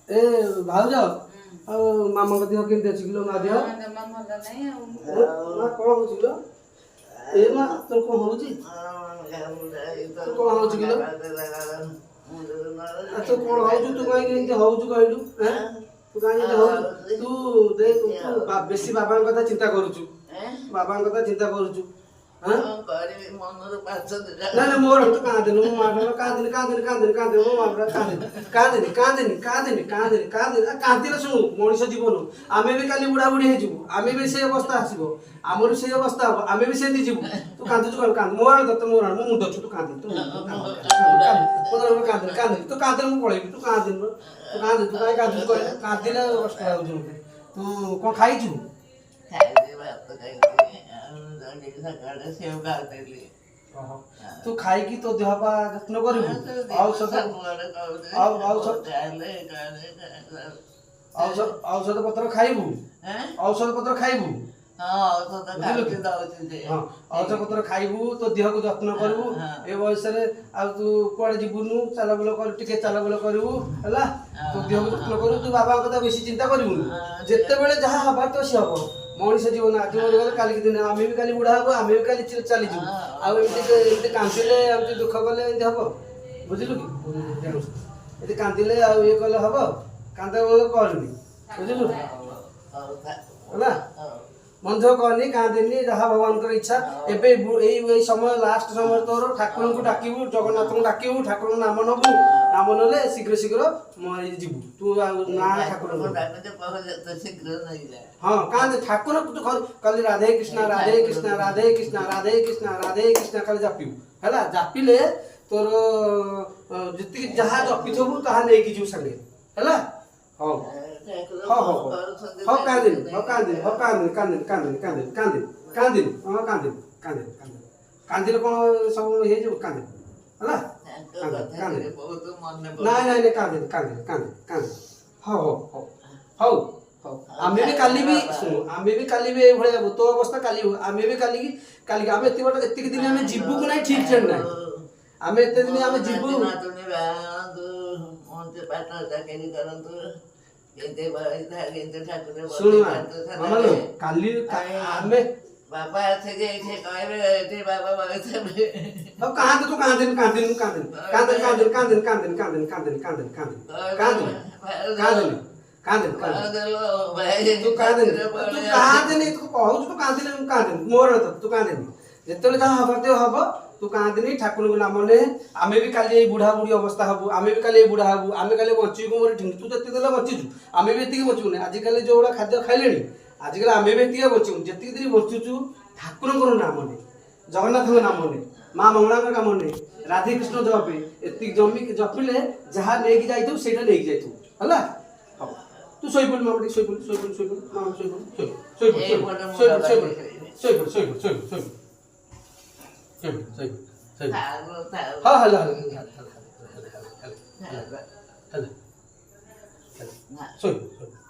ଏ ଭାଉଜ ଆଉ ମାମାଙ୍କ ଦେହ କେମିତି ଅଛି କିଲୋ? ମା ଦେହ ମା କଣ ହଉଛି କିଲୋ? ଏ ମା ତୋର କଣ ହଉଛି? ତୋର କଣ ହଉଛି କିଲୋ? ତୁ କଣ ହଉଛୁ? ତୁ କାହିଁକି ଏମିତି ହଉଛୁ କହିଲୁ? ତୁ କାହିଁକି ଏମିତି ହଉଛୁ? ତୁ ଦେଖ ତୁ ବେଶୀ ବାବାଙ୍କ କଥା ଚିନ୍ତା କରୁଛୁ। ବାବାଙ୍କ କଥା ଚିନ୍ତା କରୁଛୁ। ନା ନା ମୋର ତୁ କାନ୍ଦେନି। ମୋ ମା କାନ୍ଦେନି କାନ୍ଦେନି କାନ୍ଦେନି କାନ୍ଦେନି। ମୋ ମା କାନ୍ଦେନି କାନ୍ଦେନି କାନ୍ଦେନି କାନ୍ଦେନି କାନ୍ଦେନି କାନ୍ଦେନି। କାନ୍ଦିଲେ ଶୁଣୁ ମଣିଷ ଜୀବନ ଆମେ ବି କାଲି ବୁଢା ବୁଢୀ ହେଇଯିବୁ। ଆମେ ବି ସେଇ ଅବସ୍ଥା ଆସିବ। ଆମର ସେଇ ଅବସ୍ଥା ହବ। ଆମେ ବି ସେମିତି ଯିବୁ। ତୁ କାନ୍ଦୁଛୁ କଣ? କାନ୍ଦ ମୋର ତତେ ମୋର ମୋ ମୁଣ୍ଡ ଅଛି। ତୁ କାନ୍ଦିନି ତୁ କାନ୍ଦିନି କାନ୍ଦିନି ତୁ କାନ୍ଦିଲେ ମୁଁ ପଳେଇବି। ତୁ କାନ୍ଦିନି ତୁ କାନ୍ଦିନି ତୁ କାହିଁ କାନ୍ଦୁଛୁ କହିଲେ? କାନ୍ଦିଲେ କଷ୍ଟ ଲାଗୁଛି ମତେ। ତୁ କଣ ଖାଇଛୁ? ତୁ ଖାଇକି ତୋ ଦେହ ପା ଯତ୍ନ କରିବୁ। ଔଷଧ ପତ୍ର ଖାଇବୁ। ଔଷଧ ପତ୍ର ଖାଇବୁ। ଔଷଧ ପତ୍ର ଖାଇବୁ। ତୋ ଦେହକୁ ଯତ୍ନ କରିବୁ। ଏ ବୟସରେ ଆଉ ତୁ କୁଆଡେ ଯିବୁନୁ। ଚାଲବୁଲ କରୁ ଟିକେ ଚାଲବୁଲ କରିବୁ ହେଲା। ତୋ ଦେହକୁ ଯତ୍ନ କରିବୁ। ତୁ ବାବାଙ୍କ କଥା ବେଶୀ ଚିନ୍ତା କରିବୁନି। ଯେତେବେଳେ ଯାହା ହବାର ତ ସେ ହବ। ମଣିଷ ଜୀବନ ଆଜି ମରିଗଲେ କାଲିକି ଦିନ ଆମେ ବି କାଲି ବୁଢା ହବୁ। ଆମେ ବି କାଲି ଚାଲିଯିବୁ। ଆଉ ଏମିତି କାନ୍ଦିଲେ ଏମିତି ଦୁଃଖ କଲେ ଏମିତି ହବ? ବୁଝିଲୁ କି? ଏମିତି କାନ୍ଦିଲେ ଆଉ ଇଏ କଲେ ହବ? କାନ୍ଦ କରନି ବୁଝିଲୁ ହେଲା। ମନ ଦୁଃଖ କରନି କାନ୍ଦିନି। ଯାହା ଭଗବାନଙ୍କର ଇଚ୍ଛା। ଏବେ ଏଇ ସମୟ ଲାଷ୍ଟ ସମୟ ତୋର ଠାକୁରଙ୍କୁ ଡାକିବୁ। ଜଗନ୍ନାଥଙ୍କୁ ଡାକିବୁ। ଠାକୁରଙ୍କ ନାମ ନବୁ। ନାମ ନେଲେ ଶୀଘ୍ର ଶୀଘ୍ର ଯିବୁ। ତୁ ଆଉ ନା ଠାକୁର ହଁ କାନ୍ଦ ଠାକୁର କାଲି ରାଧେ କୃଷ୍ଣ ରାଧେ କୃଷ୍ଣ ରାଧେ କୃଷ୍ଣ ରାଧେ କୃଷ୍ଣ ରାଧେ କୃଷ୍ଣ କାଲି ଜାପିବୁ ହେଲା। ଜାପିଲେ ତୋର ଯେତିକି ଯାହା ଜପିଥିବୁ ତାହା ନେଇକି ଯିବୁ ସାଙ୍ଗେ ହେଲା। ହଉ ହଉ ହଉ ହଉ କାନ୍ଦିନି ହଉ କାନ୍ଦିନି ହଉ କାନ୍ଦିନି କାନ୍ଦିନି କାନ୍ଦିନି କାନ୍ଦିନି କାନ୍ଦିନି କାନ୍ଦିନି ହଁ କାନ୍ଦିନି କାନ୍ଦିନି କାନ୍ଦିନି କାନ୍ଦିଲେ କଣ ସବୁ ହେଇଯିବ? କାନ୍ଦିନି ହେଲା। କାନ୍ଦିନି ନାଇଁ ନାଇଁ ନାଇଁ କାନ୍ଦିନି କାନ୍ଦିନି କାନ୍ଦିନି କାନ୍ଦିନି। ହଉ ହଉ ହଉ ହଉ ହଉ। ଆମେ ବି କାଲି ବି ଶୁଣୁ ଆମେ ବି କାଲି ବି ଏଇଭଳିଆ ହବୁ। ତୋ ଅବସ୍ଥା କାଲି ହବ। ଆମେ ବି କାଲିକି ଆମେ ଏତିକି ବାଟ ଏତିକି ଦିନ ଆମେ ଯିବୁ କି ନାହିଁ ଠିକ ଠିକ ନାହିଁ। ଆମେ ଏତେ ଦିନ ଆମେ ଯିବୁ। ଶୁଣୁ କାଲି ଆମେ ବାବା ଏଠି କହିବେ ଏଠି ବାବା ହଉ କାନ୍ଦ ତୁ କାନ୍ଦିନି କାନ୍ଦିନି କାନ୍ଦିନି କାନ୍ଦିନି କାନ୍ଦିନି କାନ୍ଦିନି କାନ୍ଦିନି କାନ୍ଦିନି କାନ୍ଦିନି କାନ୍ଦିନି କାନ୍ଦିନି କାନ୍ଦିନି କାନ୍ଦିନି କାନ୍ଦିନି ତୁ କାନ୍ଦିନି ତୁ କାନ୍ଦିନି ତୁ କହୁଛୁ ତୁ କାନ୍ଦିନି ମୁଁ କାନ୍ଦିନି ମୋର ତୁ କାନ୍ଦିନି। ଯେତେବେଳେ ଯାହା ହବାର ଥିବ ହବ। ତୁ କାନ୍ଦିନି ଠାକୁରଙ୍କୁ ନାମ ନେ। ଆମେ ବି କାଲି ଏଇ ବୁଢା ବୁଢୀ ଅବସ୍ଥା ହବୁ। ଆମେ ବି କାଲି ଏଇ ବୁଢା ହବୁ। ଆମେ କାଲି ବଞ୍ଚିବୁ ମୋର ଠିକ। ତୁ ଯେତିକି ଦେଲେ ବଞ୍ଚିଛୁ ଆମେ ବି ଏତିକି ବଞ୍ଚିବୁନି। ଆଜିକାଲି ଯୋଉ ଭଳିଆ ଖାଦ୍ୟ ଖାଇଲେଣି ଆଜିକାଲି ଆମେ ବି ଏତିକି ବଞ୍ଚିବୁ। ଯେତିକି ଦିନ ବଞ୍ଚୁଛୁ ଠାକୁରଙ୍କର ନାମ ନେ। ଜଗନ୍ନାଥଙ୍କ ନାମ ନେ। ମା ମଙ୍ଗଳାଙ୍କ ନାମ ନେ। ରାଧେକୃଷ୍ଣ ଜପେ। ଏତିକି ଜପିଲେ ଯାହା ନେଇକି ଯାଇଥିବୁ ସେଇଟା ନେଇକି ଯାଇଥିବୁ ହେଲା। ହଉ ତୁ ଶୋଇପଡୁ ମାମା ଟିକେ ଶୋଇପଡୁ ଶୋଇପଡୁ ଶୋଇପଡୁ ମାମା ଶୋଇପଡୁ ଶୋଇପଡୁ ଶୋଇପଡୁ ଶୋଇପଡୁ ଶୋଇପଡୁ ଶୋଇପଡୁ ଶୋଇପଡୁ ହଁ ହେଲା ହେଲା ଶୋଇପଡୁ।